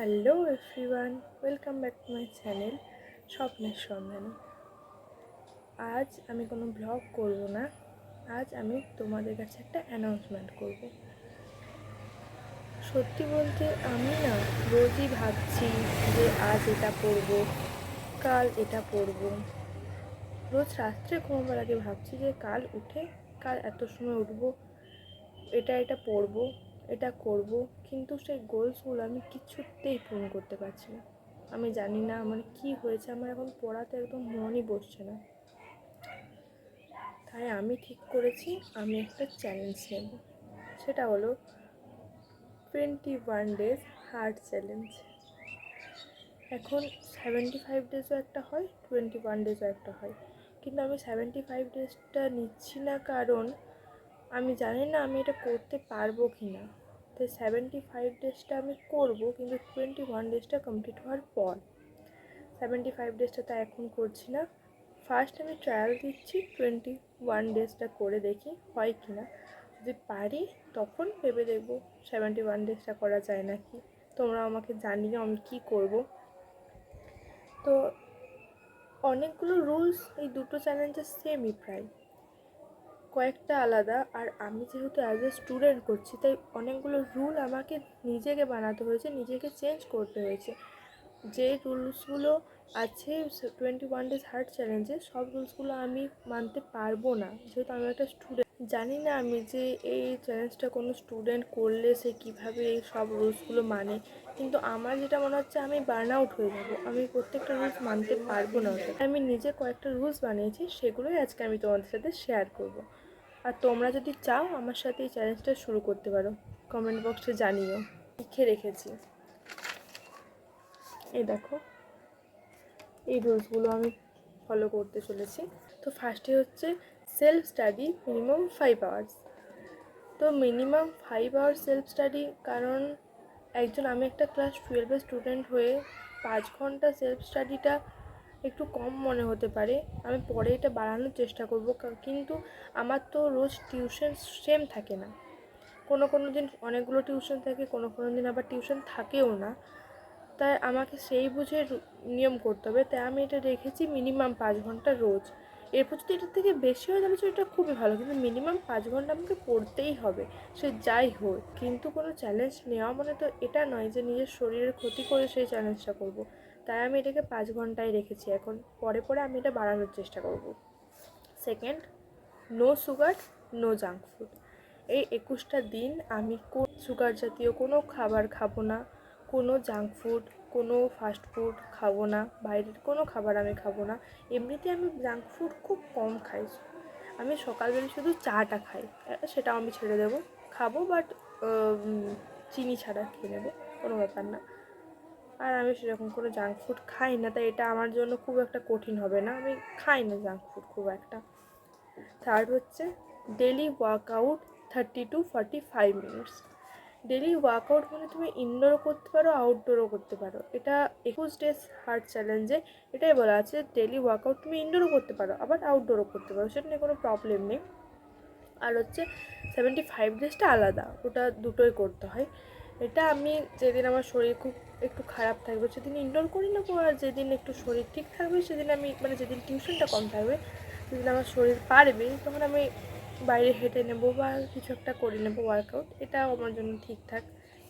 Hello everyone, welcome back to my channel স্বপ্নের সন্ধানে। আজ আমি কোনো ব্লগ করব না। আজ আমি তোমাদের কাছে একটা অ্যানাউন্সমেন্ট করব। সত্যি বলতে আমি না রোজই ভাবছি যে আজ এটা পড়ব, কাল এটা পড়ব। রোজ রাত্রে ঘুমাবার আগে ভাবছি যে কাল উঠে কাল এত সময় উঠব, এটা পড়ব, এটা করব, কিন্তু সেই গোলসগুলো আমি কিছুতেই পূরণ করতে পারছি না। আমি জানি না আমার কি হয়েছে, আমার এখন পড়াতে একদম মনই বসছে না। তাই আমি ঠিক করেছি আমি একটা চ্যালেঞ্জ নেব। সেটা হলো 21 ডেজ হার্ট চ্যালেঞ্জ। এখন 75 ডেজও একটা হয়, 21 ডেজও একটা হয়, কিন্তু আমি 75 ডেজটা নিচ্ছি না, কারণ আমি জানি না আমি এটা করতে পারবো কি না। তাই 75 ডেজটা আমি করব, কিন্তু 21 ডেজটা কমপ্লিট হওয়ার পর। 75 ডেজটা তা এখন করছি না। ফার্স্ট আমি ট্রায়াল দিচ্ছি, 21 ডেজটা করে দেখি হয় কি না। যদি পারি তখন ভেবে দেখব 71 ডেজটা করা যায় নাকি। তোমরা আমাকে জানিও আমি কি করব। তো অনেকগুলো রুলস এই দুটো চ্যালেঞ্জের সেমই প্রায়, কয়েকটা আলাদা। আর আমি যেহেতু অ্যাজ এ স্টুডেন্ট করছি, তাই অনেকগুলো রুল আমাকে নিজেকে বানাতে হয়েছে, নিজেকে চেঞ্জ করতে হয়েছে। যে রুলসগুলো আছে 21 ডেজ হার্ট চ্যালেঞ্জে, সব রুলসগুলো আমি মানতে পারবো না, যেহেতু আমি একটা স্টুডেন্ট। জানি না আমি যে এই চ্যালেঞ্জটা কোনো স্টুডেন্ট করলে সে কীভাবে এই সব রুলসগুলো মানে, কিন্তু আমার যেটা মনে হচ্ছে আমি বার্ন আউট হয়ে যাবো, আমি প্রত্যেকটা রুলস মানতে পারবো না। ওটা আমি নিজে কয়েকটা রুলস বানিয়েছি, সেগুলোই আজকে আমি তোমাদের সাথে শেয়ার করব। আর তোমরা যদি চাও আমার সাথে এই চ্যালেঞ্জটা শুরু করতে পারো, কমেন্ট বক্সে জানিও। লিখে রেখেছি, এই দেখো এই রুলসগুলো আমি ফলো করতে চলেছি। তো ফার্স্টে হচ্ছে সেলফ স্টাডি মিনিমাম 5 আওয়ার্স। তো মিনিমাম 5 আওয়ার্স সেলফ স্টাডি, কারণ আমি একটা ক্লাস 12-এর স্টুডেন্ট হয়ে 5 ঘন্টা সেলফ স্টাডিটা একটু কম মনে হতে পারে। আমি পরে এটা বাড়ানোর চেষ্টা করব, কিন্তু আমার তো রোজ টিউশন সেম থাকে না। কোনো দিন অনেকগুলো টিউশন থাকে, কোনো দিন আবার টিউশন থাকেও না। তাই আমাকে সেই বুঝে নিয়ম করতে হবে। তাই আমি এটা রেখেছি মিনিমাম 5 ঘন্টা রোজ। এরপর যদি এটার থেকে বেশি হয়ে যাবে সেটা খুবই ভালো, কিন্তু মিনিমাম 5 ঘন্টা আমাকে পড়তেই হবে, সে যাই হোক। কিন্তু কোনো চ্যালেঞ্জ নেওয়া মানে তো এটা নয় যে নিজের শরীরের ক্ষতি করে সেই চ্যালেঞ্জটা করব। তাই আমি এটাকে 5 ঘন্টায় রেখেছি। এখন পরে আমি এটা বাড়ানোর চেষ্টা করব। Second, no sugar, no junk food. এই 21টা দিন আমি সুগার জাতীয় কোনো খাবার খাবো না, কোনো জাঙ্ক ফুড, কোনো ফাস্ট ফুড খাবো না, বাইরের কোনো খাবার আমি খাবো না। এমনিতে আমি জাঙ্ক ফুড খুব কম খাই, আমি সকালবেলা শুধু চাটা খাই, সেটাও আমি ছেড়ে দেবো। খাবো বাট চিনি ছাড়া খেয়ে নেবো, কোনো ব্যাপার না। আর আমি সেরকম কোনো জাঙ্ক ফুড খাই না, তাই এটা আমার জন্য খুব একটা কঠিন হবে না, আমি খাই না জাঙ্ক ফুড খুব একটা। থার্ড হচ্ছে daily workout 30 to 45 minutes. Daily workout মানে তুমি ইনডোরও করতে পারো, আউটডোরও করতে পারো। এটা 21 ডেজ হার্ট চ্যালেঞ্জে এটাই বলা আছে, ডেলি ওয়ার্কআউট তুমি ইনডোরও করতে পারো আবার আউটডোরও করতে পারো, সেটা নিয়ে কোনো প্রবলেম নেই। আর হচ্ছে 75 ডেজটা আলাদা, ওটা দুটোই করতে হয়। এটা আমি যেদিন আমার শরীর খুব একটু খারাপ থাকবে সেদিন ইনডোর করে নেবো, আর যেদিন একটু শরীর ঠিক থাকবে সেদিন আমি যেদিন টিউশনটা কম থাকবে, যেদিন আমার শরীর পারবে, তখন আমি বাইরে হেঁটে নেবো বা কিছু একটা করে নেবো ওয়ার্কআউট। এটাও আমার জন্য ঠিকঠাক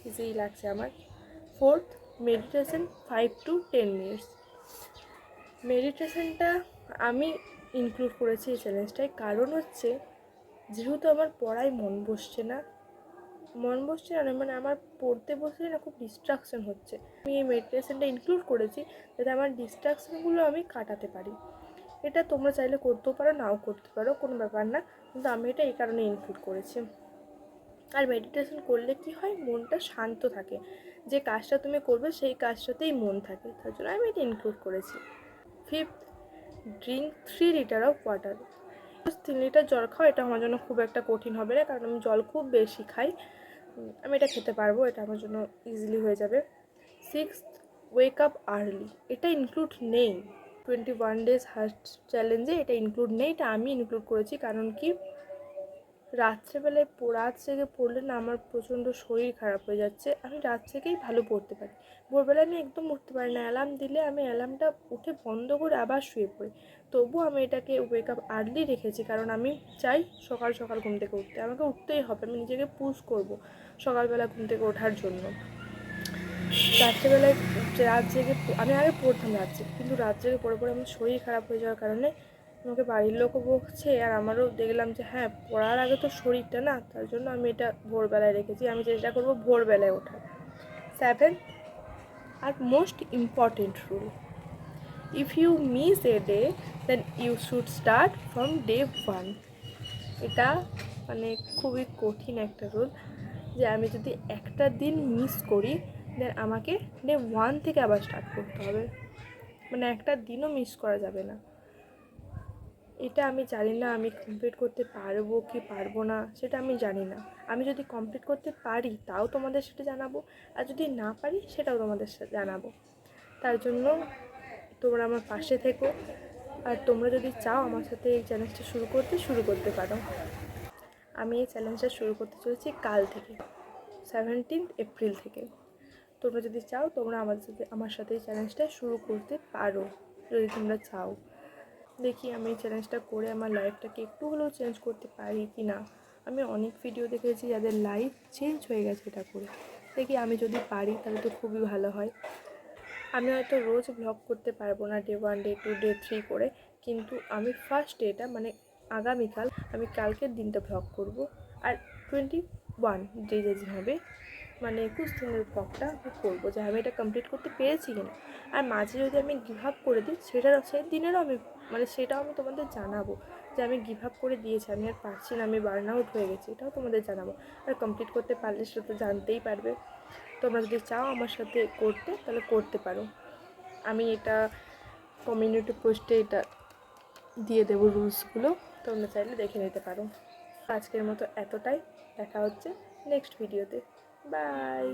ইজিই লাগছে আমার। Fourth, meditation 5 to 10 minutes. মেডিটেশনটা আমি ইনক্লুড করেছি এই চ্যালেঞ্জটায়, কারণ হচ্ছে যেহেতু আমার পড়ায় মন বসছে না, আমার পড়তে বসলে না খুব ডিস্ট্রাকশন হচ্ছে। আমি এই মেডিটেশনটা ইনক্লুড করেছি যাতে আমার ডিস্ট্রাকশনগুলো আমি কাটাতে পারি। এটা তোমরা চাইলে করতেও পারো, নাও করতে পারো, কোনো ব্যাপার না, কিন্তু আমি এটা এই কারণে ইনক্লুড করেছি। আর মেডিটেশন করলে কি হয়, মনটা শান্ত থাকে, যে কাজটা তুমি করবে সেই কাজটাতেই মন থাকে, তার জন্য আমি এটা ইনক্লুড করেছি। Fifth, drink 3 litre of water. 3 litre জল খাও, এটা আমার জন্য খুব একটা কঠিন হবে না, কারণ আমি জল খুব বেশি খাই, আমি এটা খেতে পারবো, এটা আমার জন্য ইজিলি হয়ে যাবে। Sixth, wake up early. এটা ইনক্লুড নেই 21 ডেজ হার্ট চ্যালেঞ্জে, এটা ইনক্লুড নেই, এটা আমি ইনক্লুড করেছি। কারণ কি, রাত্রেবেলায় রাত জেগে পড়লে না আমার প্রচণ্ড শরীর খারাপ হয়ে যাচ্ছে, আমি রাত জেগেই ভালো পড়তে পারি, ভোরবেলায় আমি একদম উঠতে পারি না। অ্যালার্ম দিলে আমি অ্যালার্মটা উঠে বন্ধ করে আবার শুয়ে পড়ি। তবুও আমি এটাকে ওয়েক আপ আর্লি রেখেছি, কারণ আমি চাই সকাল সকাল ঘুম থেকে উঠতে, আমাকে উঠতেই হবে, আমি নিজেকে পুশ করব সকালবেলা ঘুম থেকে ওঠার জন্য। রাত্রেবেলায় রাত জেগে আমি আগে পড়তাম রাত জেগে, কিন্তু রাত জেগে পড়ে পড়ে আমার শরীর খারাপ হয়ে যাওয়ার কারণে আমাকে বাড়ির লোকও বকছে, আর আমারও দেখলাম যে হ্যাঁ পড়ার আগে তো শরীরটা না, তার জন্য আমি এটা ভোরবেলায় রেখেছি। আমি চেষ্টা করবো ভোরবেলায় ওঠার। 7 আর most important rule, if you miss a day then you should start from day 1। এটা মানে খুবই কঠিন একটা রুল, যে আমি যদি একটা দিন মিস করি দেন আমাকে ডে 1 থেকে আবার স্টার্ট করতে হবে, মানে একটা দিনও মিস করা যাবে না। এটা আমি জানি না আমি কমপ্লিট করতে পারবো কি পারবো না, সেটা আমি জানি না। আমি যদি কমপ্লিট করতে পারি তাও তোমাদের সাথে জানাবো, আর যদি না পারি সেটাও তোমাদের সাথে জানাবো। তার জন্য তোমরা আমার পাশে থেকো, আর তোমরা যদি চাও আমার সাথে এই চ্যালেঞ্জটা শুরু করতে পারো। আমি এই চ্যালেঞ্জটা শুরু করতে চলেছি কাল থেকে, 17 এপ্রিল থেকে। তোমরা যদি চাও তোমরা আমার সাথে এই চ্যালেঞ্জটা শুরু করতে পারো, যদি তোমরা চাও। দেখি আমি এই চ্যালেঞ্জটা করে আমার লাইফটাকে একটু হলেও চেঞ্জ করতে পারি কি না। আমি অনেক ভিডিও দেখেছি যাদের লাইফ চেঞ্জ হয়ে গেছে এটা করে, দেখি আমি যদি পারি তাহলে তো খুবই ভালো হয়। আমি হয়তো রোজ ভ্লগ করতে পারবো না ডে 1 ডে 2 ডে 3 করে, কিন্তু আমি ফার্স্ট ডেটা মানে আগামীকাল, আমি কালকের দিনটা ভ্লগ করব, আর 21 যে যেদিন হবে মানে 21 দিনের ব্লগটা আমি করবো যে আমি এটা কমপ্লিট করতে পেরেছি কিনা। আর মাঝে যদি আমি গিভ আপ করে দিই সেই দিনেরও আমি মানে সেটাও আমি তোমাদের জানাবো যে আমি গিভ আপ করে দিয়েছি, আমি আর পারছি না, আমি বার্ন আউট হয়ে গেছি, এটাও তোমাদের জানাবো। আর কমপ্লিট করতে পারলে সেটা তো জানতেই পারবে। তোমরা যদি চাও আমার সাথে করতে তাহলে করতে পারো, আমি এটা কমিউনিটি পোস্টে এটা দিয়ে দেবো রুলসগুলো, তোমরা চাইলে দেখে নিতে পারো। আজকের মতো এতটাই, দেখা হচ্ছে নেক্সট ভিডিওতে, বাই।